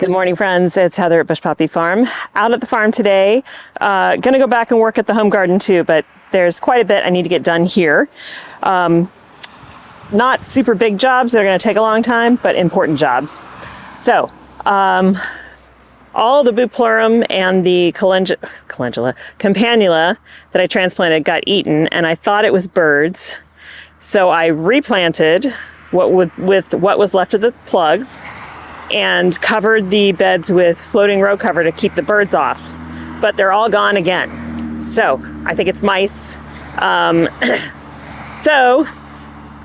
Good morning, friends. It's Heather at Bush Poppy Farm. Out at the farm today. Gonna go back and work at the home garden too, but there's quite a bit I need to get done here. Not super big jobs that are gonna take a long time, but important jobs. So, all the Bupleurum and the Campanula that I transplanted got eaten, and I thought it was birds. So I replanted with what was left of the plugs and covered the beds with floating row cover to keep the birds off. But they're all gone again. So I think it's mice. So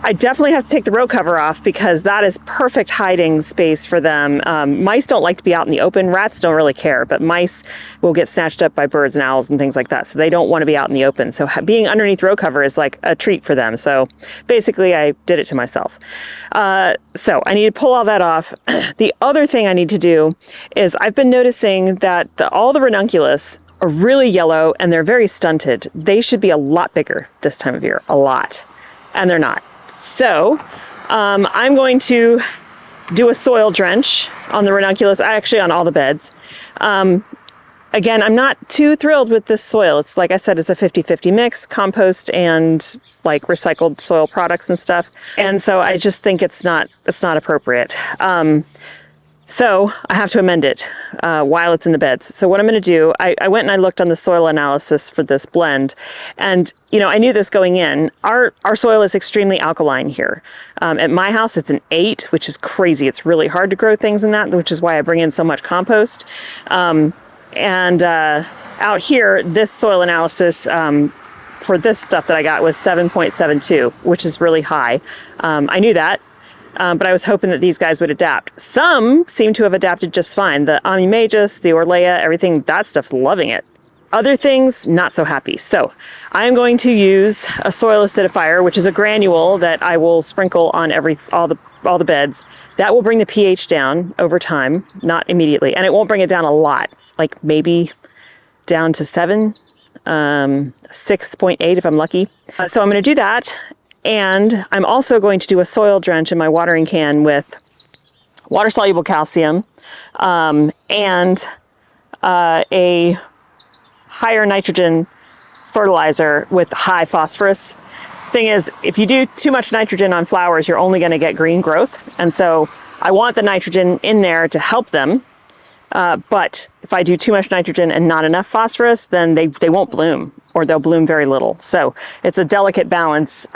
I definitely have to take the row cover off because that is perfect hiding space for them. Mice don't like to be out in the open. Rats don't really care, but mice will get snatched up by birds and owls and things like that. So they don't want to be out in the open. So being underneath row cover is like a treat for them. So basically I did it to myself. So I need to pull all that off. The other thing I need to do is I've been noticing that all the ranunculus are really yellow and they're very stunted. They should be a lot bigger this time of year, a lot, and they're not. So I'm going to do a soil drench on the ranunculus, actually on all the beds. Again, I'm not too thrilled with this soil. It's like I said, it's a 50-50 mix, compost and like recycled soil products and stuff. And so I just think it's not appropriate. So I have to amend it while it's in the beds. So what I'm going to do, I went and I looked on the soil analysis for this blend, and you know, I knew this going in. Our soil is extremely alkaline here. At my house, it's an 8, which is crazy. It's really hard to grow things in that, which is why I bring in so much compost. Out here, this soil analysis for this stuff that I got was 7.72, which is really high. I knew that. But I was hoping that these guys would adapt. Some seem to have adapted just fine. The Amimagus, the Orlea, everything, that stuff's loving it. Other things, not so happy. So I'm going to use a soil acidifier, which is a granule that I will sprinkle on all the beds. That will bring the pH down over time, not immediately. And it won't bring it down a lot, like maybe down to 7, 6.8 if I'm lucky. So I'm going to do that. And I'm also going to do a soil drench in my watering can with water-soluble calcium and a higher nitrogen fertilizer with high phosphorus. Thing is, if you do too much nitrogen on flowers, you're only going to get green growth. And so I want the nitrogen in there to help them. But if I do too much nitrogen and not enough phosphorus, then they won't bloom, or they'll bloom very little. So it's a delicate balance.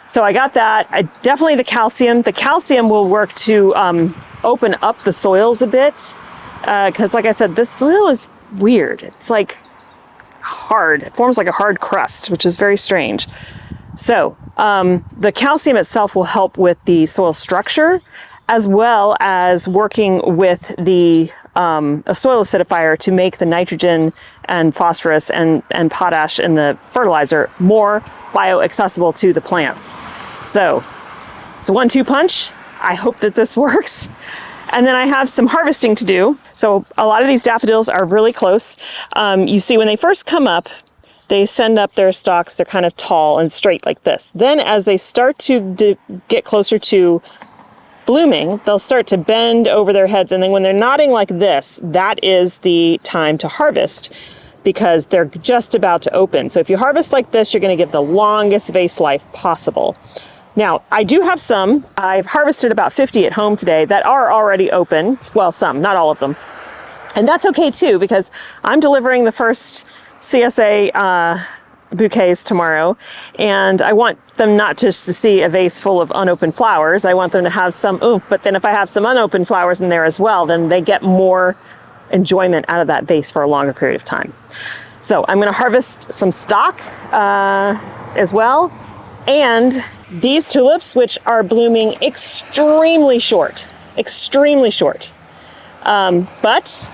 So I got that. Definitely the calcium. The calcium will work to open up the soils a bit. Because like I said, this soil is weird. It's like hard. It forms like a hard crust, which is very strange. So the calcium itself will help with the soil structure, as well as working with a soil acidifier to make the nitrogen and phosphorus and potash in the fertilizer more bioaccessible to the plants. So it's a 1-2 punch. I hope that this works. And then I have some harvesting to do. So a lot of these daffodils are really close. You see, when they first come up, they send up their stalks. They're kind of tall and straight like this. Then as they start to get closer to blooming, they'll start to bend over their heads, and then when they're nodding like this, that is the time to harvest because they're just about to open. So if you harvest like this, you're going to get the longest vase life possible. Now, I do have some. I've harvested about 50 at home today that are already open. Well, some, not all of them. And that's okay too, because I'm delivering the first CSA bouquets tomorrow, and I want them not just to see a vase full of unopened flowers. I want them to have some oomph, but then if I have some unopened flowers in there as well, then they get more enjoyment out of that vase for a longer period of time. So I'm going to harvest some stock as well, and these tulips, which are blooming extremely short, but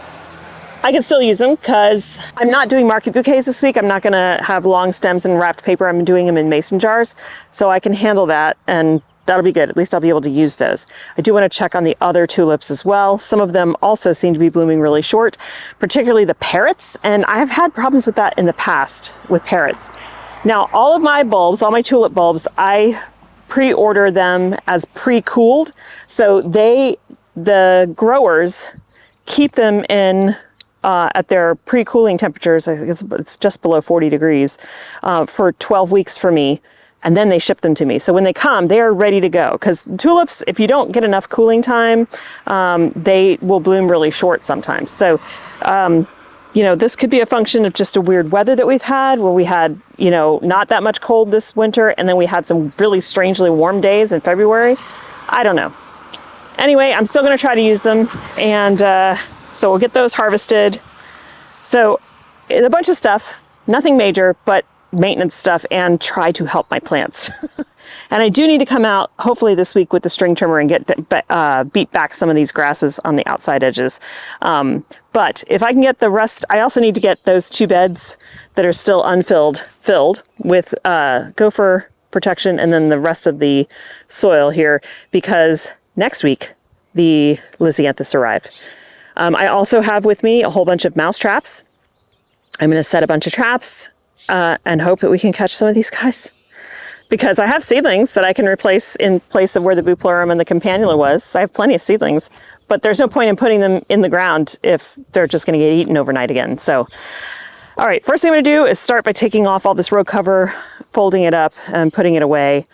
I can still use them because I'm not doing market bouquets this week. I'm not going to have long stems and wrapped paper. I'm doing them in mason jars, so I can handle that, and that'll be good. At least I'll be able to use those. I do want to check on the other tulips as well. Some of them also seem to be blooming really short, particularly the parrots, and I've had problems with that in the past with parrots. Now, all of my bulbs, all my tulip bulbs, I pre-order them as pre-cooled, so the growers keep them in at their pre-cooling temperatures. I think it's just below 40 degrees for 12 weeks for me. And then they ship them to me. So when they come, they are ready to go. Because tulips, if you don't get enough cooling time, they will bloom really short sometimes. So, you know, this could be a function of just a weird weather that we've had, where we had, you know, not that much cold this winter, and then we had some really strangely warm days in February. I don't know. Anyway, I'm still going to try to use them, and so we'll get those harvested. So a bunch of stuff, nothing major, but maintenance stuff, and try to help my plants. And I do need to come out hopefully this week with the string trimmer and get beat back some of these grasses on the outside edges. But if I can get the rest, I also need to get those 2 beds that are still unfilled filled with gopher protection, and then the rest of the soil here, because next week the Lisianthus arrive. I also have with me a whole bunch of mouse traps. I'm going to set a bunch of traps and hope that we can catch some of these guys, because I have seedlings that I can replace in place of where the Bupleurum and the Campanula was. I have plenty of seedlings, but there's no point in putting them in the ground if they're just going to get eaten overnight again. So, all right, first thing I'm going to do is start by taking off all this row cover, folding it up and putting it away,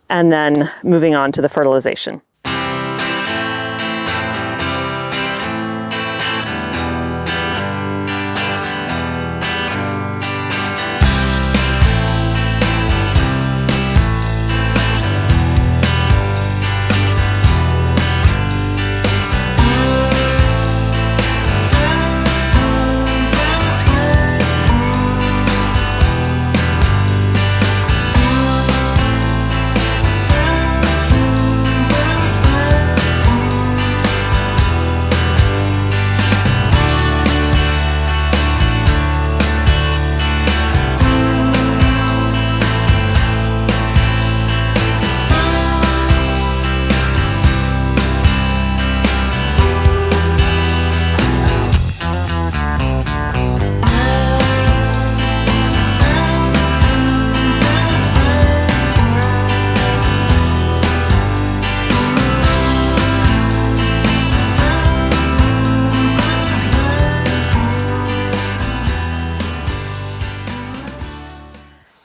and then moving on to the fertilization.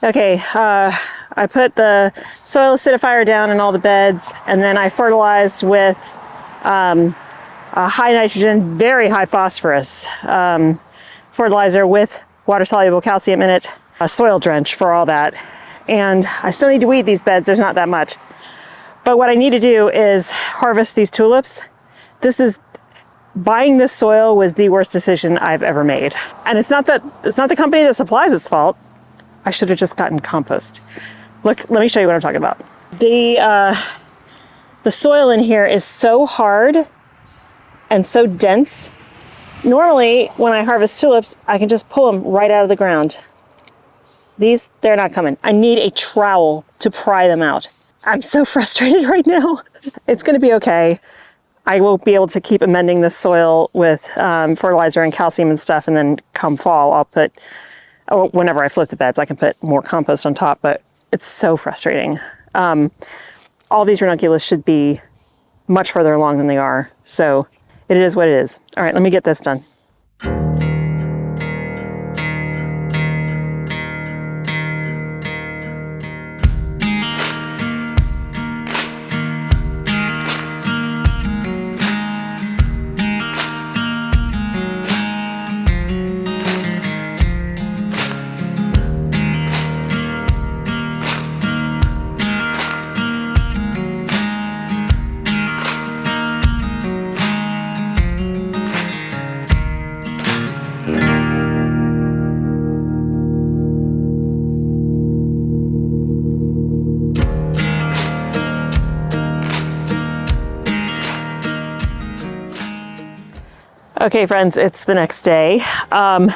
Okay, I put the soil acidifier down in all the beds, and then I fertilized with a high nitrogen, very high phosphorus fertilizer with water-soluble calcium in it, a soil drench for all that. And I still need to weed these beds, there's not that much. But what I need to do is harvest these tulips. Buying this soil was the worst decision I've ever made. And it's not the company that supplies its fault. I should have just gotten compost. Look, let me show you what I'm talking about. The soil in here is so hard and so dense. Normally, when I harvest tulips, I can just pull them right out of the ground. These, they're not coming. I need a trowel to pry them out. I'm so frustrated right now. It's gonna be okay. I will be able to keep amending this soil with fertilizer and calcium and stuff, and then come fall, I'll put, whenever I flip the beds, I can put more compost on top, but it's so frustrating. All these ranunculus should be much further along than they are, so it is what it is. All right, let me get this done. Okay friends, it's the next day. I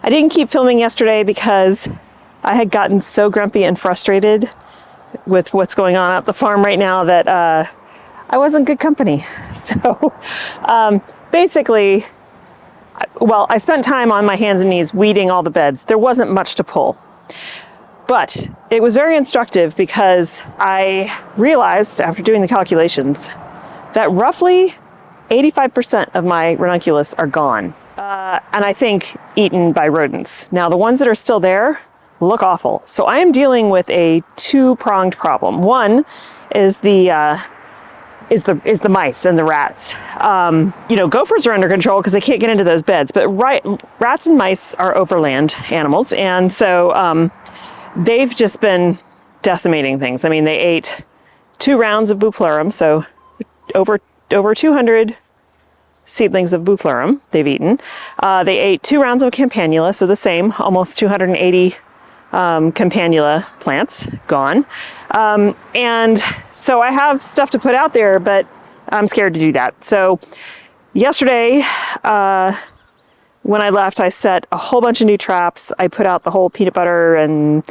didn't keep filming yesterday because I had gotten so grumpy and frustrated with what's going on at the farm right now that I wasn't good company. So basically, well, I spent time on my hands and knees weeding all the beds. There wasn't much to pull. But it was very instructive because I realized after doing the calculations that roughly 85% of my ranunculus are gone. And I think eaten by rodents. Now the ones that are still there look awful. So I am dealing with a two-pronged problem. One is the mice and the rats. Gophers are under control because they can't get into those beds, but rats and mice are overland animals. And so they've just been decimating things. I mean, they ate 2 rounds of bupleurum, so over 200 seedlings of bupleurum they've eaten. They ate 2 rounds of campanula, so the same, almost 280 campanula plants gone. And so I have stuff to put out there, but I'm scared to do that. So yesterday, when I left, I set a whole bunch of new traps. I put out the whole peanut butter and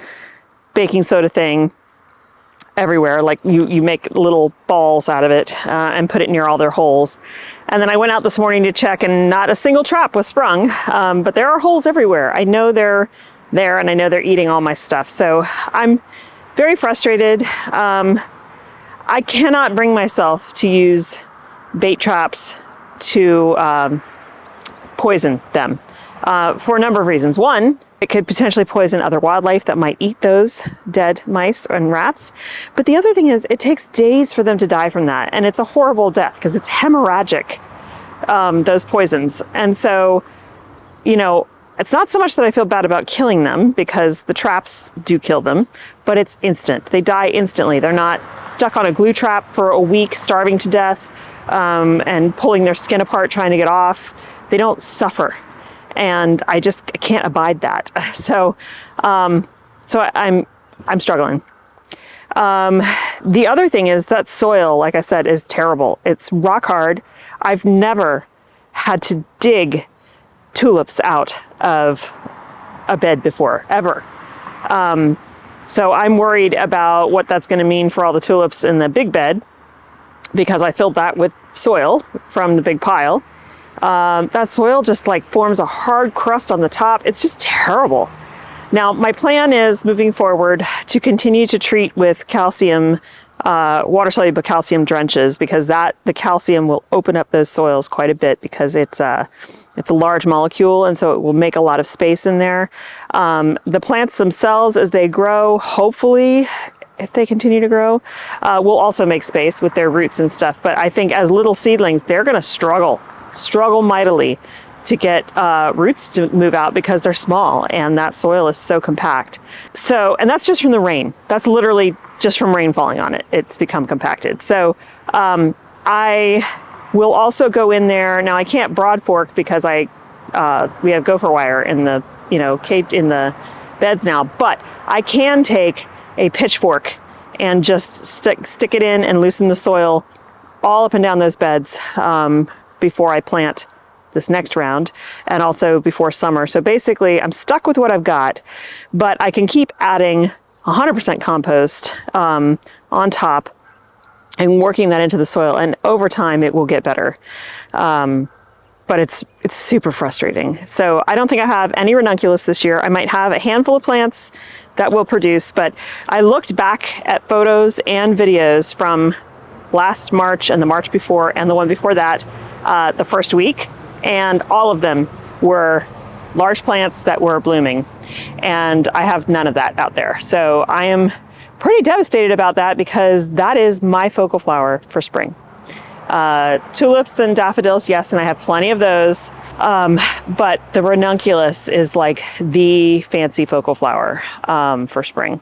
baking soda thing everywhere. Like you make little balls out of it and put it near all their holes. And then I went out this morning to check, and not a single trap was sprung, but there are holes everywhere. I know they're there, and I know they're eating all my stuff. So I'm very frustrated. I cannot bring myself to use bait traps to poison them for a number of reasons. One, it could potentially poison other wildlife that might eat those dead mice and rats. But the other thing is, it takes days for them to die from that. And it's a horrible death because it's hemorrhagic, those poisons. And so, it's not so much that I feel bad about killing them, because the traps do kill them, but it's instant. They die instantly. They're not stuck on a glue trap for a week, starving to death, and pulling their skin apart trying to get off. They don't suffer. And I can't abide that. So I'm struggling. The other thing is that soil, like I said, is terrible. It's rock hard. I've never had to dig tulips out of a bed before, ever. So I'm worried about what that's going to mean for all the tulips in the big bed, because I filled that with soil from the big pile. That soil just forms a hard crust on the top. It's just terrible. Now, my plan is, moving forward, to continue to treat with calcium, water-soluble calcium drenches, because the calcium will open up those soils quite a bit, because it's a large molecule, and so it will make a lot of space in there. The plants themselves, as they grow, hopefully, if they continue to grow, will also make space with their roots and stuff. But I think as little seedlings, they're going to struggle mightily to get roots to move out, because they're small and that soil is so compact. So, and that's just from the rain. That's literally just from rain falling on it. It's become compacted. So I will also go in there. Now, I can't broad fork because we have gopher wire in the cage in the beds now, but I can take a pitchfork and just stick it in and loosen the soil all up and down those beds before I plant this next round, and also before summer. So basically, I'm stuck with what I've got, but I can keep adding 100% compost on top and working that into the soil, and over time it will get better. But it's super frustrating. So I don't think I have any ranunculus this year. I might have a handful of plants that will produce, but I looked back at photos and videos from last March and the March before and the one before that, the first week, and all of them were large plants that were blooming, and I have none of that out there. So I am pretty devastated about that, because that is my focal flower for spring. Tulips and daffodils, yes, and I have plenty of those, but the ranunculus is like the fancy focal flower for spring,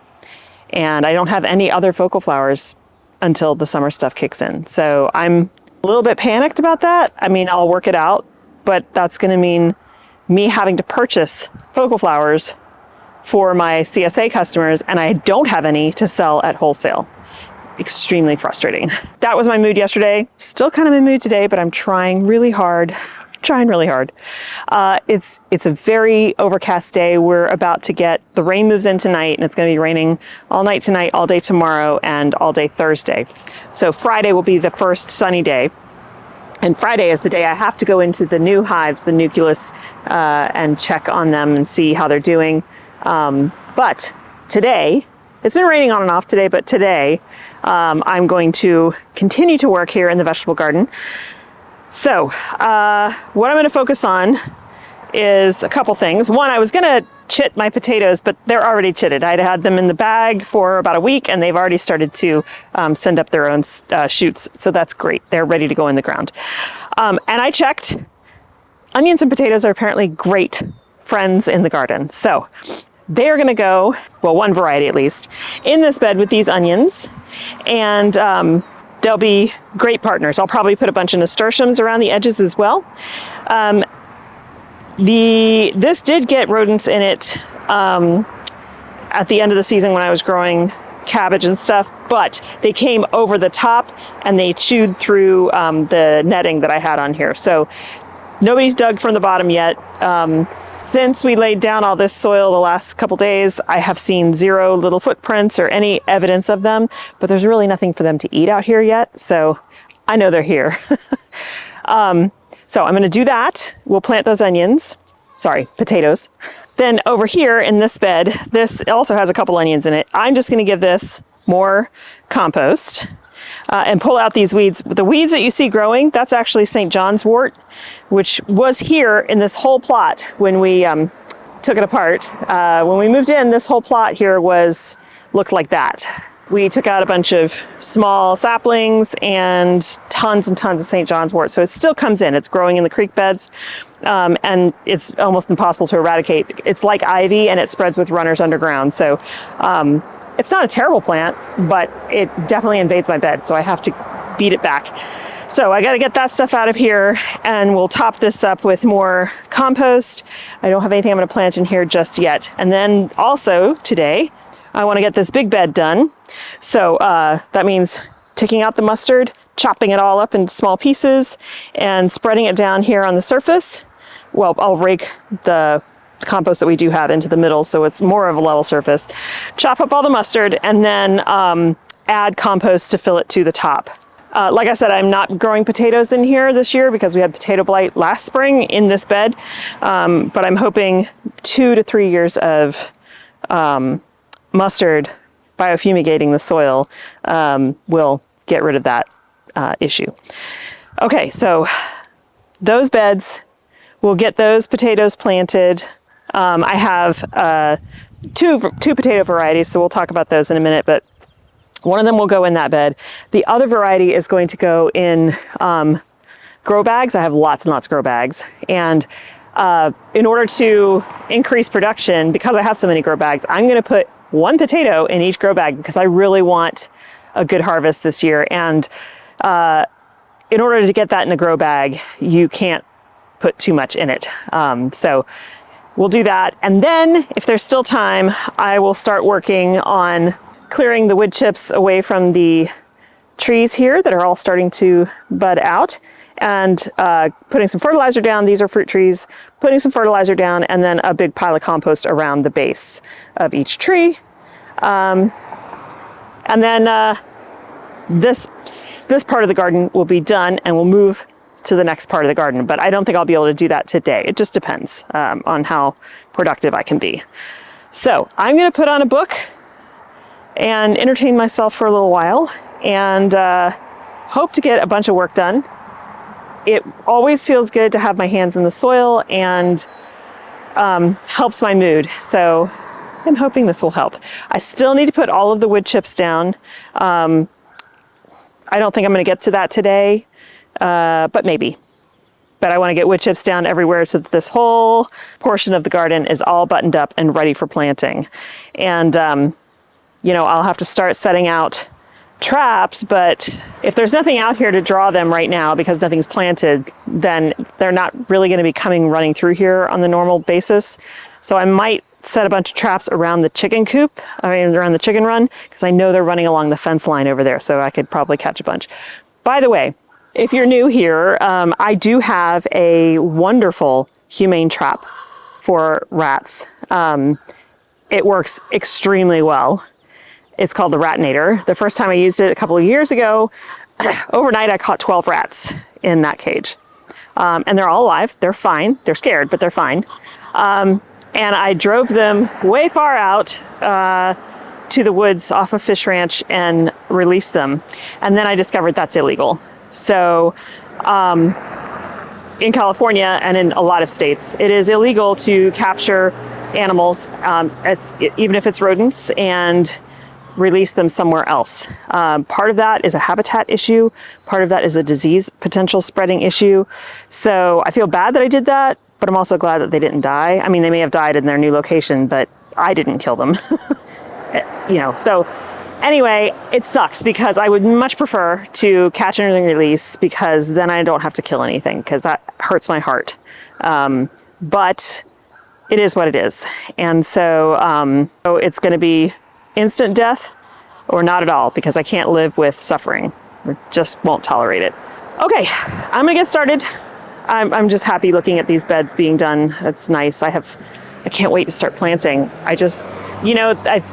and I don't have any other focal flowers until the summer stuff kicks in. So I'm a little bit panicked about that. I mean, I'll work it out, but that's going to mean me having to purchase focal flowers for my CSA customers, and I don't have any to sell at wholesale. Extremely frustrating. That was my mood yesterday. Still kind of in mood today, but I'm trying really hard. It's a very overcast day. We're about to get, the rain moves in tonight, and it's going to be raining all night tonight, all day tomorrow, and all day Thursday. So Friday will be the first sunny day. And Friday is the day I have to go into the new hives, the nucleus, and check on them and see how they're doing. But today, it's been raining on and off today, but today I'm going to continue to work here in the vegetable garden. So what I'm going to focus on is a couple things. One, I was going to chit my potatoes, but they're already chitted. I'd had them in the bag for about a week, and they've already started to send up their own shoots. So that's great. They're ready to go in the ground. And I checked. Onions and potatoes are apparently great friends in the garden. So they're going to go, well, one variety at least, in this bed with these onions. And they'll be great partners. I'll probably put a bunch of nasturtiums around the edges as well. This did get rodents in it at the end of the season when I was growing cabbage and stuff, but they came over the top and they chewed through the netting that I had on here. So nobody's dug from the bottom yet. Since we laid down all this soil the last couple days, I have seen zero little footprints or any evidence of them, but there's really nothing for them to eat out here yet. So I know they're here. So I'm going to do that. We'll plant those potatoes. Then over here in this bed, this also has a couple onions in it. I'm just going to give this more compost and pull out these weeds. The weeds that you see growing, that's actually St. John's wort, which was here in this whole plot when we took it apart. When we moved in, this whole plot here looked like that. We took out a bunch of small saplings and tons of St. John's wort. So it still comes in. It's growing in the creek beds, and it's almost impossible to eradicate. It's like ivy, and it spreads with runners underground. So it's not a terrible plant, but it definitely invades my bed. So I have to beat it back. So I got to get that stuff out of here, and we'll top this up with more compost. I don't have anything I'm going to plant in here just yet. And then also today, I want to get this big bed done. So that means taking out the mustard, chopping it all up into small pieces, and spreading it down here on the surface. Well, I'll rake the compost that we do have into the middle so it's more of a level surface. Chop up all the mustard, and then add compost to fill it to the top. Like I said, I'm not growing potatoes in here this year because we had potato blight last spring in this bed, but I'm hoping 2 to 3 years of mustard biofumigating the soil will get rid of that issue. Okay, so those beds, we'll get those potatoes planted. I have two potato varieties, so we'll talk about those in a minute, but one of them will go in that bed. The other variety is going to go in grow bags. I have lots and lots of grow bags. And in order to increase production, because I have so many grow bags, I'm going to put one potato in each grow bag because I really want a good harvest this year. And in order to get that in a grow bag, you can't put too much in it. So we'll do that. And then if there's still time, I will start working on clearing the wood chips away from the trees here that are all starting to bud out, and putting some fertilizer down. These are fruit trees. Putting some fertilizer down, and then a big pile of compost around the base of each tree. And then this part of the garden will be done, and we'll move to the next part of the garden. But I don't think I'll be able to do that today. It just depends on how productive I can be. So I'm going to put on a book and entertain myself for a little while, and hope to get a bunch of work done. It always feels good to have my hands in the soil, and helps my mood. So I'm hoping this will help. I still need to put all of the wood chips down. I don't think I'm going to get to that today, but maybe. But I want to get wood chips down everywhere so that this whole portion of the garden is all buttoned up and ready for planting. And I'll have to start setting out traps, but if there's nothing out here to draw them right now because nothing's planted, then they're not really going to be running through here on the normal basis. So I might set a bunch of traps around the chicken coop, around the chicken run, because I know they're running along the fence line over there, so I could probably catch a bunch. By the way, if you're new here, I do have a wonderful humane trap for rats. It works extremely well. It's called the Ratinator. The first time I used it a couple of years ago, overnight I caught 12 rats in that cage. And they're all alive. They're fine. They're scared, but they're fine. And I drove them way far out to the woods off of Fish Ranch and released them. And then I discovered that's illegal. So in California and in a lot of states, it is illegal to capture animals, even if it's rodents, and release them somewhere else. Part of that is a habitat issue. Part of that is a disease potential spreading issue. So I feel bad that I did that, but I'm also glad that they didn't die. I mean, they may have died in their new location, but I didn't kill them. So anyway, it sucks because I would much prefer to catch and release, because then I don't have to kill anything, because that hurts my heart. But it is what it is. And so it's going to be instant death or not at all, because I can't live with suffering. I just won't tolerate it. Okay, I'm gonna get started. I'm just happy looking at these beds being done. That's nice. I can't wait to start planting.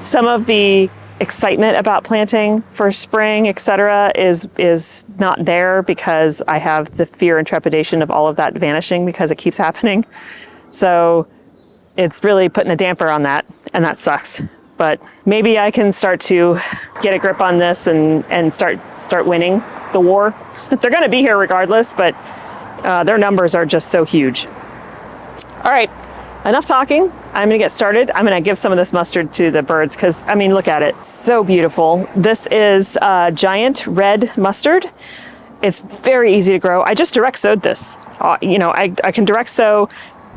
Some of the excitement about planting for spring, etc., is not there, because I have the fear and trepidation of all of that vanishing because it keeps happening. So it's really putting a damper on that, and that sucks. But maybe I can start to get a grip on this and start winning the war. They're going to be here regardless, but their numbers are just so huge. All right, enough talking. I'm going to get started. I'm going to give some of this mustard to the birds because, I mean, look at it. So beautiful. This is giant red mustard. It's very easy to grow. I just direct sowed this. I can direct sow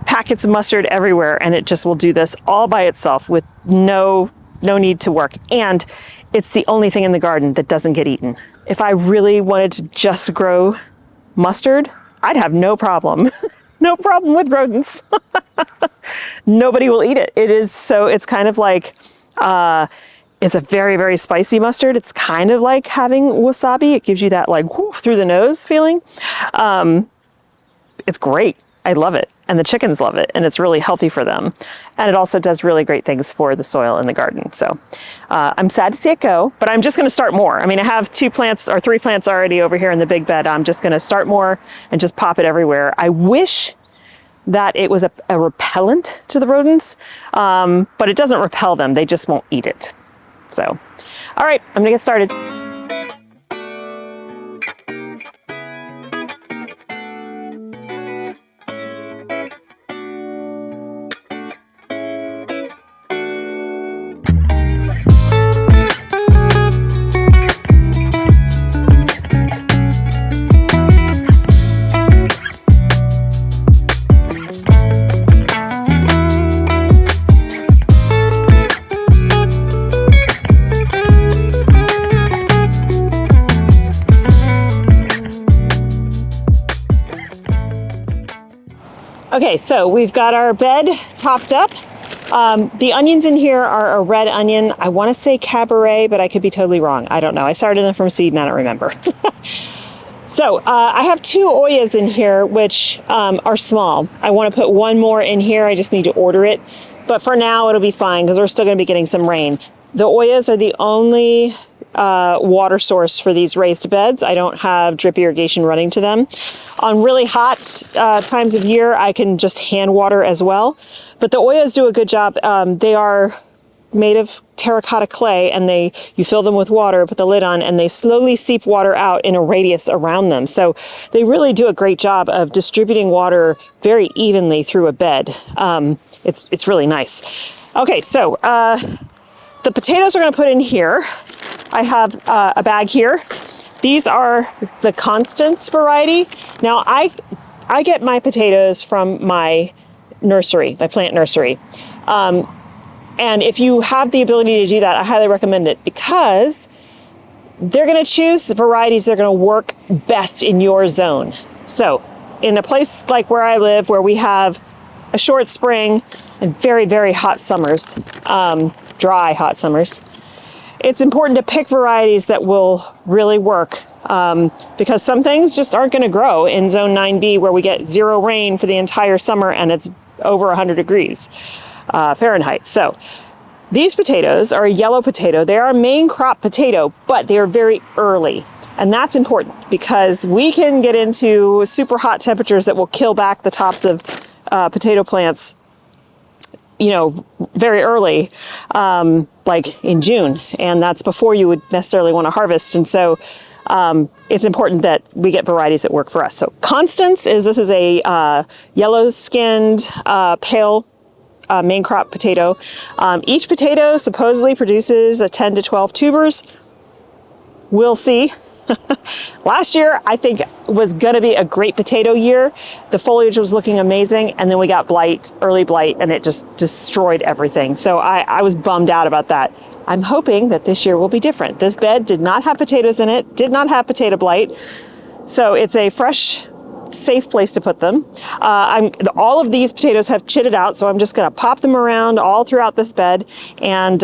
packets of mustard everywhere, and it just will do this all by itself with no need to work. And it's the only thing in the garden that doesn't get eaten. If I really wanted to just grow mustard, I'd have no problem. No problem with rodents. Nobody will eat it. It's kind of like, it's a very, very spicy mustard. It's kind of like having wasabi. It gives you that like whoo, through the nose feeling. It's great. I love it. And the chickens love it, and it's really healthy for them. And it also does really great things for the soil in the garden. So I'm sad to see it go, but I'm just going to start more. I mean, I have 2 plants or 3 plants already over here in the big bed. I'm just going to start more and just pop it everywhere. I wish that it was a repellent to the rodents, but it doesn't repel them. They just won't eat it. So, all right, I'm going to get started. Okay, so we've got our bed topped up. The onions in here are a red onion. I want to say Cabaret, but I could be totally wrong. I don't know. I started them from seed and I don't remember. So I have 2 Oyas in here, which are small. I want to put 1 more in here. I just need to order it. But for now, it'll be fine because we're still going to be getting some rain. The Oyas are the only water source for these raised beds. I don't have drip irrigation running to them. On really hot times of year, I can just hand water as well. But the Oyas do a good job. They are made of terracotta clay, and you fill them with water, put the lid on, and they slowly seep water out in a radius around them. So they really do a great job of distributing water very evenly through a bed. It's really nice. Okay, so the potatoes are going to put in here. I have a bag here. These are the Constance variety. Now I get my potatoes from my nursery, my plant nursery. And if you have the ability to do that, I highly recommend it because they're going to choose varieties that are going to work best in your zone. So in a place like where I live, where we have a short spring and very, very hot summers, dry hot summers, it's important to pick varieties that will really work because some things just aren't going to grow in zone 9B where we get 0 rain for the entire summer and it's over 100 degrees Fahrenheit. So these potatoes are a yellow potato. They are a main crop potato, but they are very early. And that's important because we can get into super hot temperatures that will kill back the tops of potato plants, very early, like in June. And that's before you would necessarily want to harvest. And so it's important that we get varieties that work for us. So Constance this is a yellow-skinned, pale main crop potato. Each potato supposedly produces 10 to 12 tubers. We'll see. Last year, I think, was going to be a great potato year. The foliage was looking amazing, and then we got blight, early blight, and it just destroyed everything. So I was bummed out about that. I'm hoping that this year will be different. This bed did not have potatoes in it, did not have potato blight. So it's a fresh, safe place to put them. All of these potatoes have chitted out, so I'm just going to pop them around all throughout this bed, and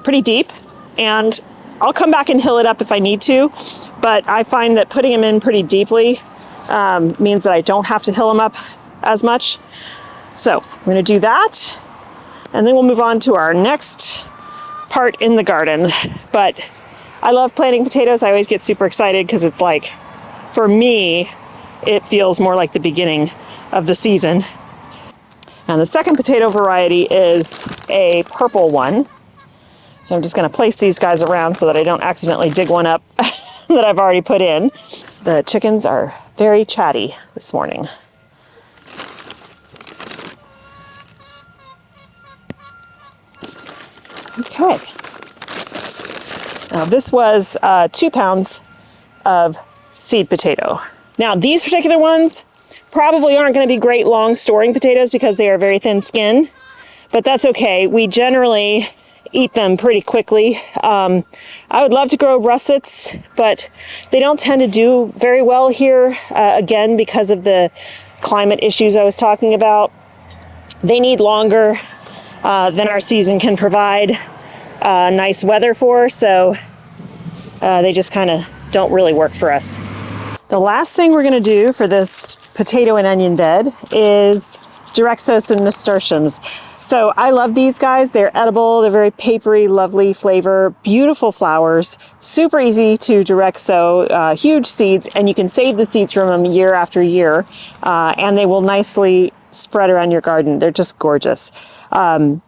pretty deep. And I'll come back and hill it up if I need to, but I find that putting them in pretty deeply means that I don't have to hill them up as much. So I'm going to do that, and then we'll move on to our next part in the garden. But I love planting potatoes. I always get super excited because it's like, for me, it feels more like the beginning of the season. And the second potato variety is a purple one. So I'm just going to place these guys around so that I don't accidentally dig one up that I've already put in. The chickens are very chatty this morning. Okay. Now this was 2 pounds of seed potato. Now these particular ones probably aren't going to be great long storing potatoes because they are very thin skinned, but that's okay. We generally eat them pretty quickly. I would love to grow russets, but they don't tend to do very well here, again, because of the climate issues I was talking about. They need longer than our season can provide nice weather for, so they just kind of don't really work for us. The last thing we're going to do for this potato and onion bed is Direxos and nasturtiums. So I love these guys. They're edible. They're very papery, lovely flavor, beautiful flowers, super easy to direct sow, huge seeds, and you can save the seeds from them year after year, and they will nicely spread around your garden. They're just gorgeous. And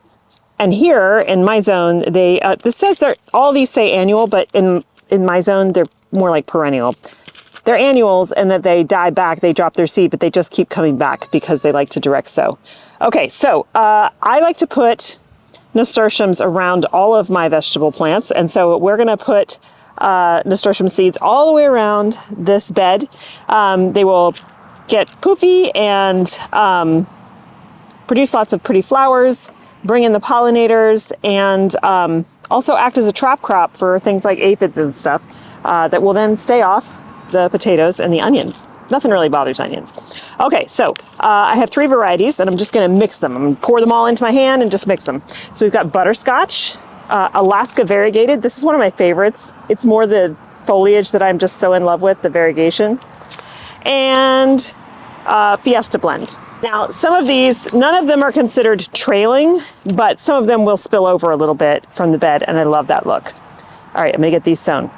here in my zone, this says all these say annual, but in my zone, they're more like perennial. They're annuals, and that they die back, they drop their seed, but they just keep coming back because they like to direct sow. Okay, so I like to put nasturtiums around all of my vegetable plants, and so we're going to put nasturtium seeds all the way around this bed. They will get poofy and produce lots of pretty flowers, bring in the pollinators, and also act as a trap crop for things like aphids and stuff that will then stay off the potatoes and the onions. Nothing really bothers onions. Okay, so I have 3 varieties, and I'm just going to mix them. I'm going to pour them all into my hand and just mix them. So we've got butterscotch, Alaska variegated. This is one of my favorites. It's more the foliage that I'm just so in love with, the variegation. And Fiesta blend. Now, some of these, none of them are considered trailing, but some of them will spill over a little bit from the bed, and I love that look. All right, I'm going to get these sown.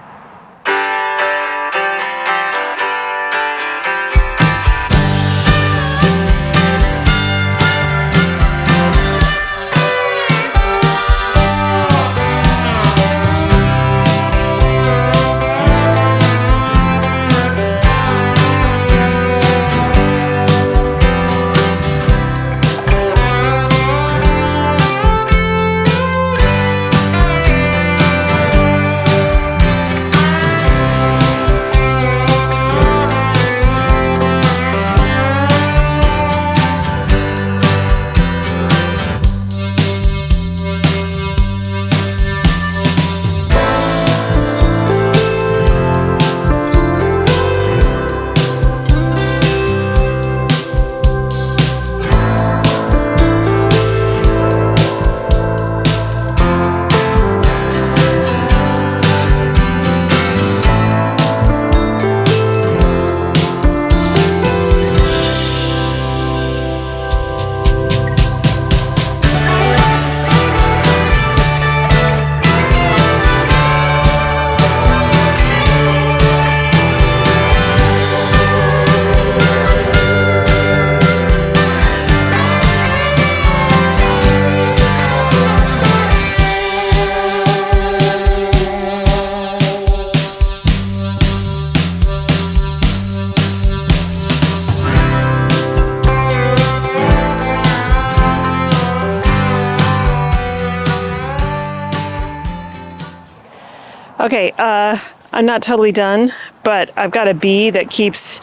Okay, I'm not totally done, but I've got a bee that keeps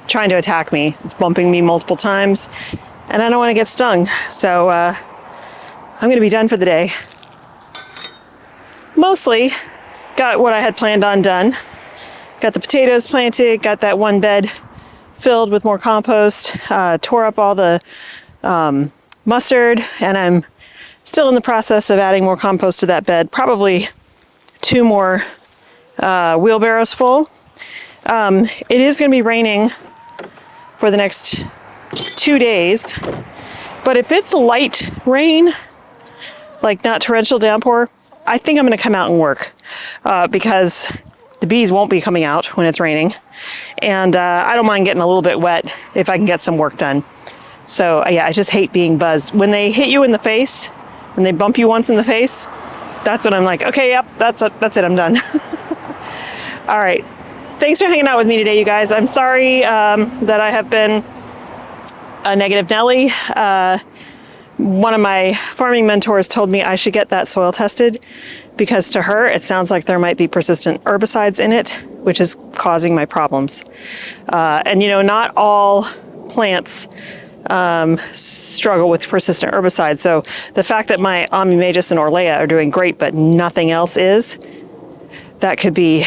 trying to attack me. It's bumping me multiple times, and I don't want to get stung. So I'm going to be done for the day. Mostly got what I had planned on done. Got the potatoes planted, got that one bed filled with more compost, tore up all the mustard, and I'm still in the process of adding more compost to that bed. Probably 2 more wheelbarrows full. It is going to be raining for the next 2 days, but if it's light rain, like not torrential downpour, I think I'm going to come out and work because the bees won't be coming out when it's raining, and I don't mind getting a little bit wet if I can get some work done. So yeah, I just hate being buzzed. When they hit you in the face, when they bump you once in the face, that's when I'm like, okay, yep, that's it, I'm done. All right. Thanks for hanging out with me today, you guys. I'm sorry that I have been a negative Nelly. One of my farming mentors told me I should get that soil tested because to her, it sounds like there might be persistent herbicides in it, which is causing my problems. And you know, not all plants struggle with persistent herbicides. So the fact that my Omnimagus and Orlea are doing great, but nothing else is, that could be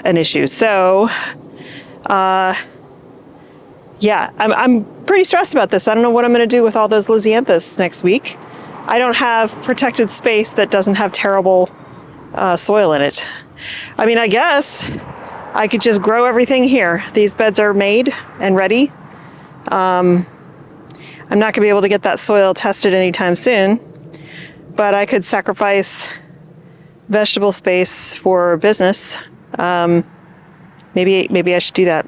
an issue. So, yeah, I'm pretty stressed about this. I don't know what I'm going to do with all those Lisianthus next week. I don't have protected space that doesn't have terrible soil in it. I mean, I guess I could just grow everything here. These beds are made and ready. I'm not going to be able to get that soil tested anytime soon, but I could sacrifice vegetable space for business. Maybe I should do that,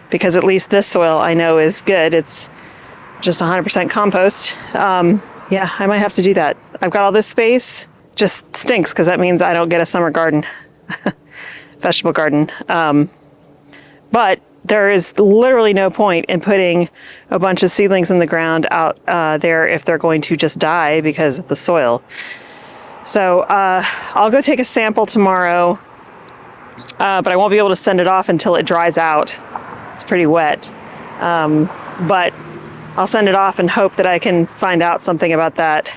because at least this soil I know is good. It's just 100% compost. Yeah, I might have to do that. I've got all this space. Just stinks because that means I don't get a summer garden, vegetable garden. But there is literally no point in putting a bunch of seedlings in the ground out there if they're going to just die because of the soil. So I'll go take a sample tomorrow, but I won't be able to send it off until it dries out. It's pretty wet. But I'll send it off and hope that I can find out something about that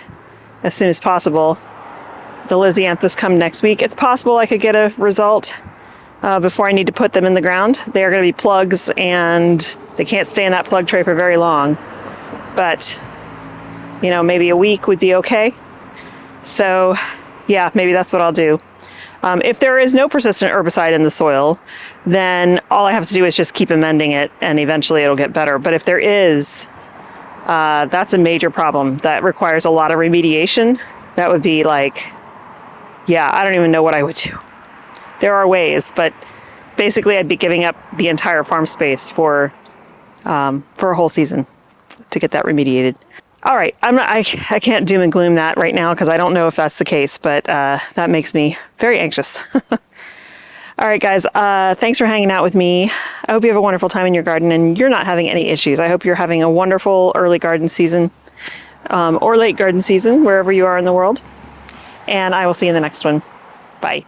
as soon as possible. The Lisianthus come next week. It's possible I could get a result before I need to put them in the ground. They are going to be plugs, and they can't stay in that plug tray for very long. But, you know, maybe a week would be okay. So, yeah, maybe that's what I'll do. If there is no persistent herbicide in the soil, then all I have to do is just keep amending it, and eventually it'll get better. But if there is, that's a major problem. That requires a lot of remediation. That would be like, yeah, I don't even know what I would do. There are ways, but basically I'd be giving up the entire farm space for a whole season to get that remediated. All right, I can't doom and gloom that right now because I don't know if that's the case, but that makes me very anxious. All right, guys, thanks for hanging out with me. I hope you have a wonderful time in your garden and you're not having any issues. I hope you're having a wonderful early garden season or late garden season, wherever you are in the world. And I will see you in the next one. Bye.